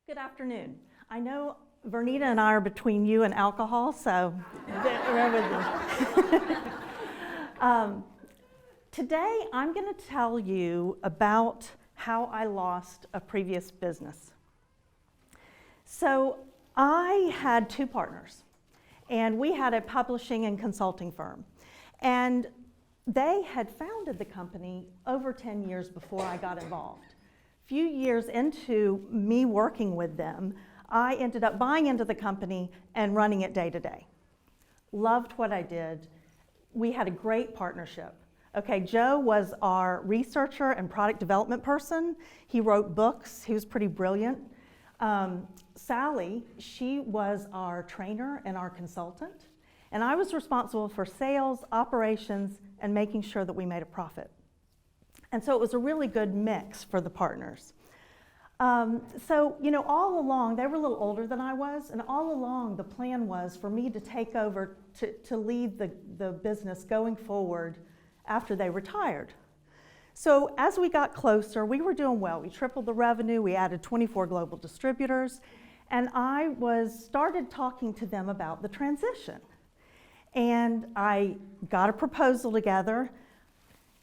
Good afternoon. I know Vernita and I are between you and alcohol, so bear with me. Today, I'm going to tell you about how I lost a previous business. So I had two partners, and we had a publishing and consulting firm. And they had founded the company over 10 years before I got involved. A few years into me working with them, I ended up buying into the company and running it day to day. Loved what I did. We had a great partnership. Okay, Joe was our researcher and product development person. He wrote books. He was pretty brilliant. Sally, she was our trainer and our consultant. And I was responsible for sales, operations, and making sure that we made a profit. And so it was a really good mix for the partners. All along, they were a little older than I was, and all along the plan was for me to take over, to lead the business going forward after they retired. So as we got closer, we were doing well. We tripled the revenue, we added 24 global distributors, and I started talking to them about the transition. And I got a proposal together,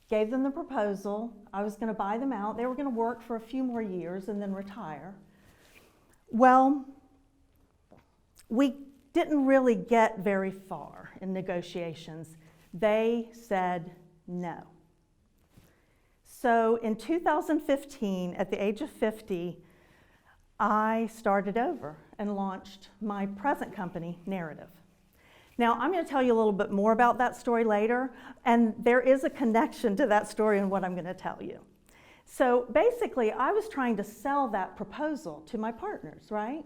gave them the proposal. I was going to buy them out. They were going to work for a few more years and then retire. Well, we didn't really get very far in negotiations. They said no. So in 2015, at the age of 50, I started over and launched my present company, Narrative. Now, I'm going to tell you a little bit more about that story later, and there is a connection to that story and what I'm going to tell you. So basically, I was trying to sell that proposal to my partners, right?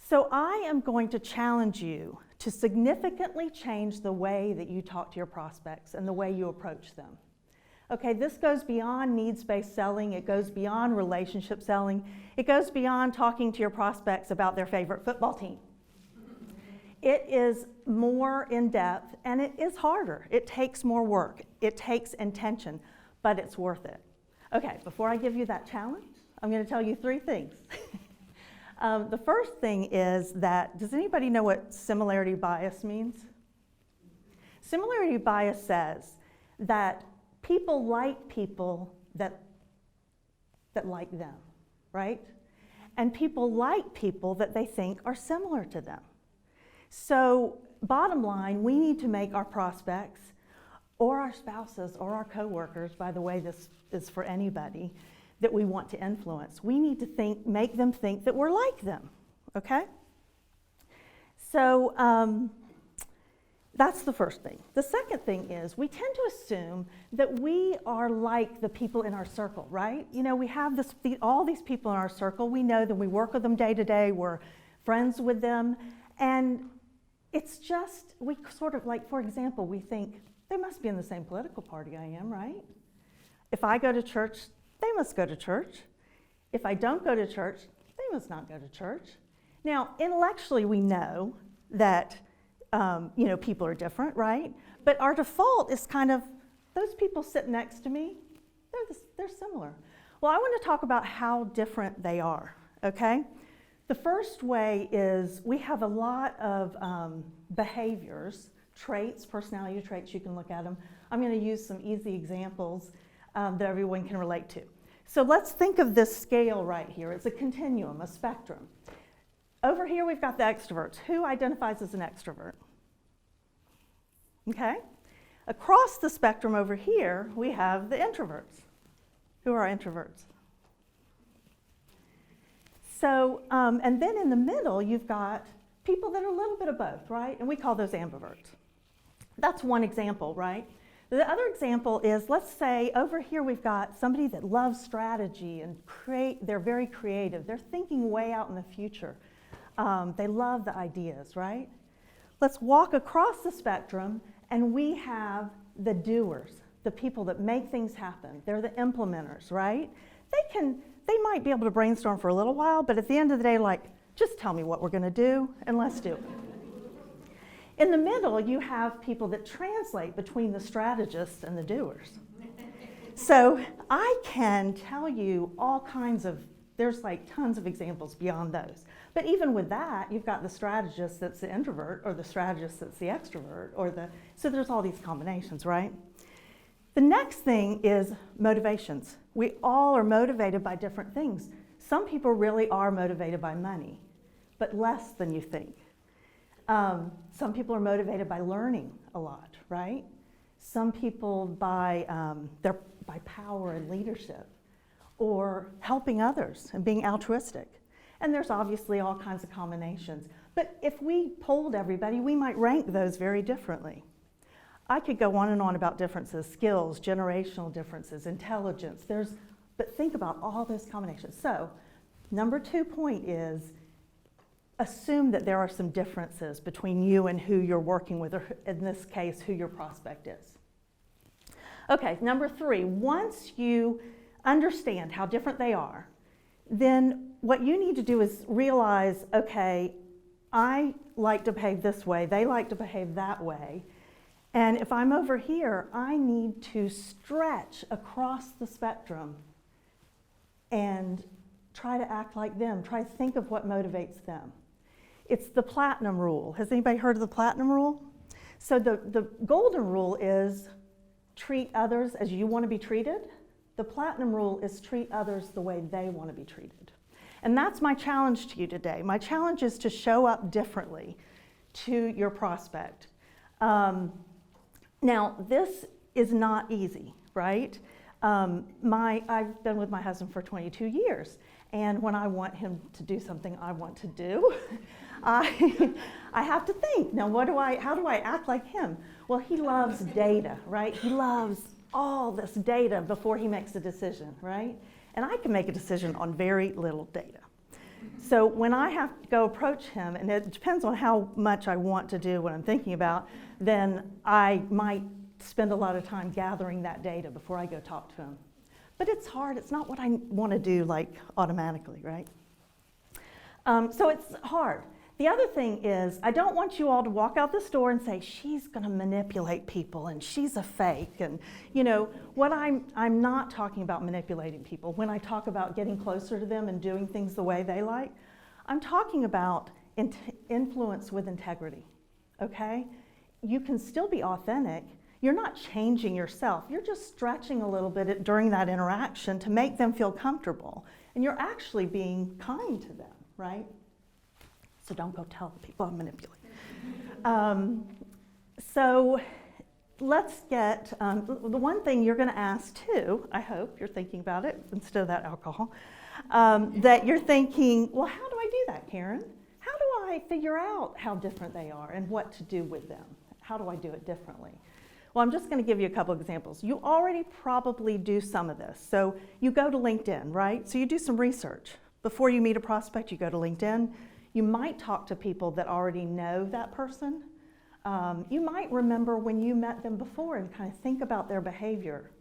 So I am going to challenge you to significantly change the way that you talk to your prospects and the way you approach them. Okay, this goes beyond needs-based selling. It goes beyond relationship selling. It goes beyond talking to your prospects about their favorite football team. It is more in-depth, and it is harder. It takes more work. It takes intention, but it's worth it. Okay, before I give you that challenge, I'm going to tell you three things. The first thing is that, does anybody know what similarity bias means? Similarity bias says that people like people that like them, right? And people like people that they think are similar to them. So bottom line, we need to make our prospects or our spouses or our coworkers, by the way, this is for anybody that we want to influence. We need to make them think that we're like them, okay? So that's the first thing. The second thing is we tend to assume that we are like the people in our circle, right? You know, we have all these people in our circle. We know them. We work with them day to day. We're friends with them. And it's just, we sort of like, for example, we think, they must be in the same political party I am, right? If I go to church, they must go to church. If I don't go to church, they must not go to church. Now, intellectually, we know that, people are different, right? But our default is kind of, those people sit next to me, they're similar. Well, I want to talk about how different they are, okay? The first way is we have a lot of behaviors, traits, personality traits, you can look at them. I'm going to use some easy examples that everyone can relate to. So let's think of this scale right here. It's a continuum, a spectrum. Over here we've got the extroverts. Who identifies as an extrovert? Okay. Across the spectrum over here we have the introverts. Who are introverts? So, and then in the middle, you've got people that are a little bit of both, right? And we call those ambiverts. That's one example, right? The other example is, let's say over here we've got somebody that loves strategy and they're very creative. They're thinking way out in the future. They love the ideas, right? Let's walk across the spectrum and we have the doers, the people that make things happen. They're the implementers, right? They might be able to brainstorm for a little while, but at the end of the day, like, just tell me what we're going to do, and let's do it. In the middle, you have people that translate between the strategists and the doers. So I can tell you all kinds of There's like tons of examples beyond those. But even with that, you've got the strategist that's the introvert, or the strategist that's the extrovert, so there's all these combinations, right? The next thing is motivations. We all are motivated by different things. Some people really are motivated by money, but less than you think. Some people are motivated by learning a lot, right? Some people by power and leadership, or helping others and being altruistic. And there's obviously all kinds of combinations. But if we polled everybody, we might rank those very differently. I could go on and on about differences, skills, generational differences, intelligence. But think about all those combinations. So, number 2 point is, assume that there are some differences between you and who you're working with, or in this case, who your prospect is. Okay, number 3, once you understand how different they are, then what you need to do is realize, okay, I like to behave this way, they like to behave that way, and if I'm over here, I need to stretch across the spectrum and try to act like them, try to think of what motivates them. It's the platinum rule. Has anybody heard of the platinum rule? So the golden rule is treat others as you want to be treated. The platinum rule is treat others the way they want to be treated. And that's my challenge to you today. My challenge is to show up differently to your prospect. Now, this is not easy, right? I've been with my husband for 22 years, and when I want him to do something I want to do, I have to think, now how do I act like him? Well, he loves data, right? He loves all this data before he makes a decision, right? And I can make a decision on very little data. So when I have to go approach him, and it depends on how much I want to do what I'm thinking about, then I might spend a lot of time gathering that data before I go talk to him. But it's hard. It's not what I want to do like automatically, right? So it's hard. The other thing is, I don't want you all to walk out this door and say, she's going to manipulate people and she's a fake. And you know, what I'm not talking about manipulating people. When I talk about getting closer to them and doing things the way they like, I'm talking about influence with integrity, okay? You can still be authentic. You're not changing yourself. You're just stretching a little bit during that interaction to make them feel comfortable. And you're actually being kind to them, right? So don't go tell the people I'm manipulating. So let's get, the one thing you're going to ask too, I hope you're thinking about it instead of that alcohol, that you're thinking, well, how do I do that, Caryn? How do I figure out how different they are and what to do with them? How do I do it differently? Well, I'm just going to give you a couple examples. You already probably do some of this. So you go to LinkedIn, right? So you do some research. Before you meet a prospect, you go to LinkedIn. You might talk to people that already know that person. You might remember when you met them before and kind of think about their behavior.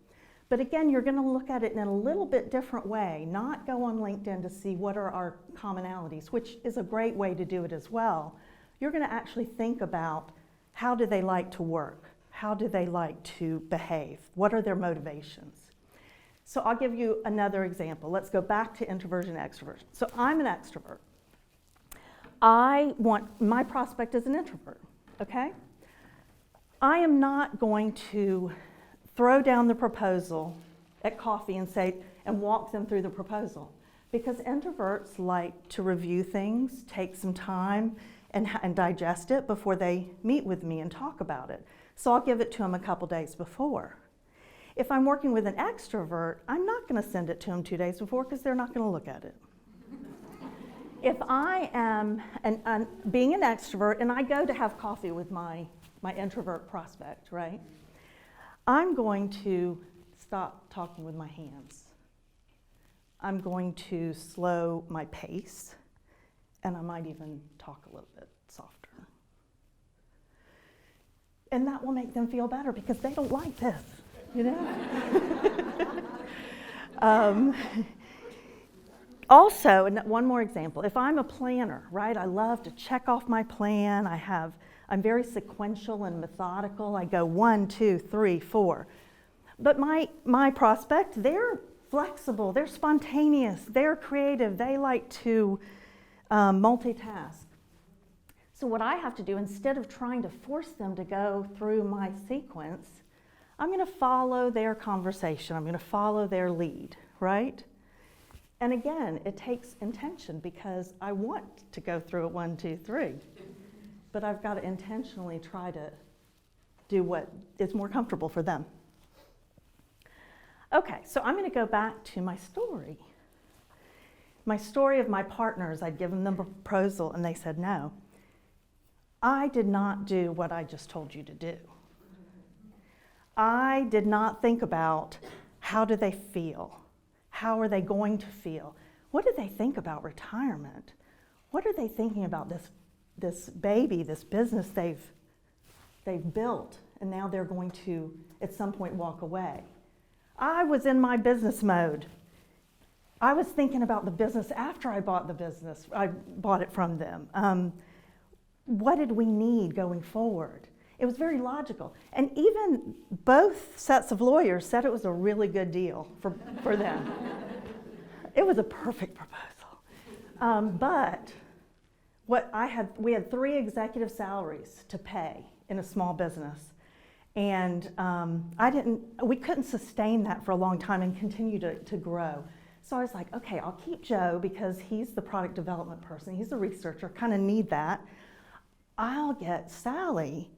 But again, you're going to look at it in a little bit different way, not go on LinkedIn to see what are our commonalities, which is a great way to do it as well. You're going to actually think about, how do they like to work? How do they like to behave? What are their motivations? So I'll give you another example. Let's go back to introversion and extroversion. So I'm an extrovert. My prospect is an introvert, okay? I am not going to throw down the proposal at coffee and walk them through the proposal, because introverts like to review things, take some time, and digest it before they meet with me and talk about it. So I'll give it to them a couple days before. If I'm working with an extrovert, I'm not going to send it to them 2 days before, because they're not going to look at it. If I am being an extrovert and I go to have coffee with my introvert prospect, right? I'm going to stop talking with my hands. I'm going to slow my pace, and I might even talk a little bit softer. And that will make them feel better, because they don't like this, you know? Also, and one more example, if I'm a planner, right, I love to check off my plan. I'm very sequential and methodical. I go 1, 2, 3, 4. But my prospect, they're flexible, they're spontaneous, they're creative, they like to multitask. So what I have to do, instead of trying to force them to go through my sequence, I'm going to follow their conversation. I'm going to follow their lead, right? And again, it takes intention because I want to go through it 1, 2, 3. But I've got to intentionally try to do what is more comfortable for them. Okay, so I'm going to go back to my story. My story of my partners, I'd given them a proposal and they said no. I did not do what I just told you to do. I did not think about how do they feel? How are they going to feel? What do they think about retirement? What are they thinking about this baby, this business they've built, and now they're going to, at some point, walk away? I was in my business mode. I was thinking about the business after I bought the business. I bought it from them. What did we need going forward? It was very logical. And even both sets of lawyers said it was a really good deal for them. It was a perfect proposal. But we had 3 executive salaries to pay in a small business. And we couldn't sustain that for a long time and continue to grow. So I was like, okay, I'll keep Joe because he's the product development person. He's a researcher, kind of need that. I'll get Sally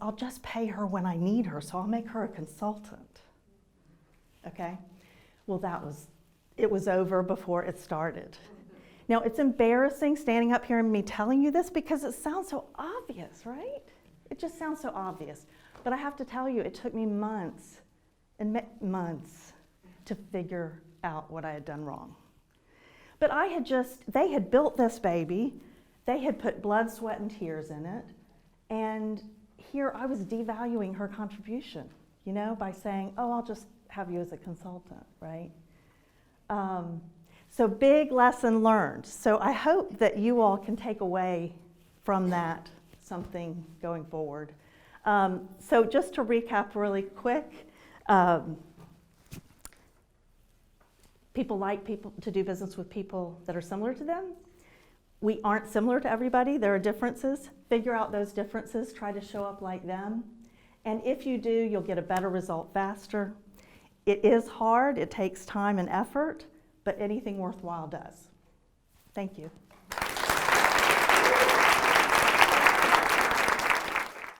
I'll just pay her when I need her, so I'll make her a consultant. Okay? Well, it was over before it started. Now, it's embarrassing standing up here and me telling you this because it sounds so obvious, right? It just sounds so obvious. But I have to tell you, it took me months and months to figure out what I had done wrong. But they had built this baby, they had put blood, sweat, and tears in it, and here I was devaluing her contribution, by saying, oh, I'll just have you as a consultant, right? So big lesson learned. So I hope that you all can take away from that something going forward. So just to recap really quick, people like to do business with people that are similar to them. We aren't similar to everybody. There are differences. Figure out those differences. Try to show up like them. And if you do, you'll get a better result faster. It is hard. It takes time and effort, but anything worthwhile does. Thank you.